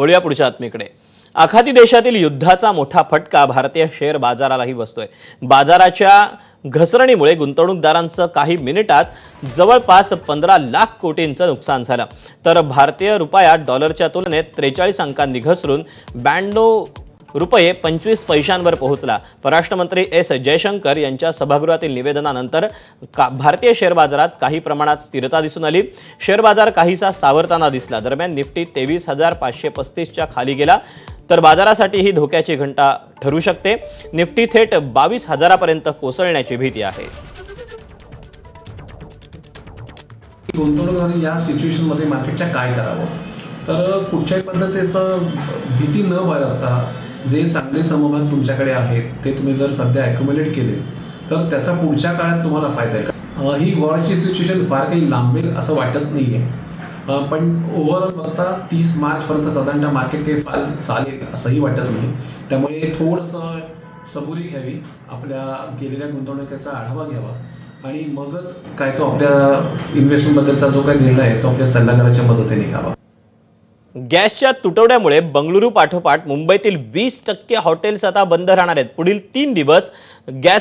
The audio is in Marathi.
वळूया पुढच्या बातमीकडे। आखाती देशातील युद्धाचा मोठा फटका भारतीय शेअर बाजारालाही बसतोय। बाजाराच्या घसरणीमुळे गुंतवणूकदारांचं काही मिनिटात जवळपास 15 लाख कोटींचं नुकसान झालं, तर भारतीय रुपया डॉलरच्या तुलनेत 43 अंकांनी घसरून 92 रुपये 25 पैशांवर पोहोचला। परराष्ट्र मंत्री एस जयशंकर यांच्या सभागृहातील निवेदनानंतर भारतीय शेअर बाजारात काही प्रमाणात स्थिरता दिसून आली। शेअर बाजार काहीसा सावरताना दिसला। दरम्यान निफ्टी 23,535 च्या खाली गेला, तर बाजारासाठी ही धोक्याची घंटा ठरू शकते। निफ्टी थेट 22,000 पर्यंत कोसळण्याची भीती आहे। गुंतवणूकदारांनी या सिच्युएशन मध्ये मार्केटच्या काय करावं, तर कुठच्याही पद्धतीचं भीती न बाळगता जे चांगले समभाग तुमच्याकडे आहेत ते तुम्ही जर सध्या ॲक्युमुलेट केले तर त्याचा पुढच्या काळात तुम्हाला फायदा आहे। ही वॉरची सिच्युएशन फार काही लांबेल असं वाटत नाहीये, पण ओव्हरऑल बघता 30 मार्चपर्यंत साधारणतः मार्केट काही फार चालेल असंही वाटत नाही। त्यामुळे थोडंसं सबुरी घ्यावी, आपल्या केलेल्या गुंतवणुकीचा आढावा घ्यावा आणि मगच काय तो आपल्या इन्व्हेस्टमेंटबद्दलचा जो काही निर्णय आहे तो आपल्या सल्लागाराच्या मदतीने घ्यावा। गॅसच्या तुटवड्यामुळे बंगळुरू पाठोपाठ मुंबईतील 20% हॉटेल्स आता बंद राहणार आहेत। पुढील 3 दिवस गॅस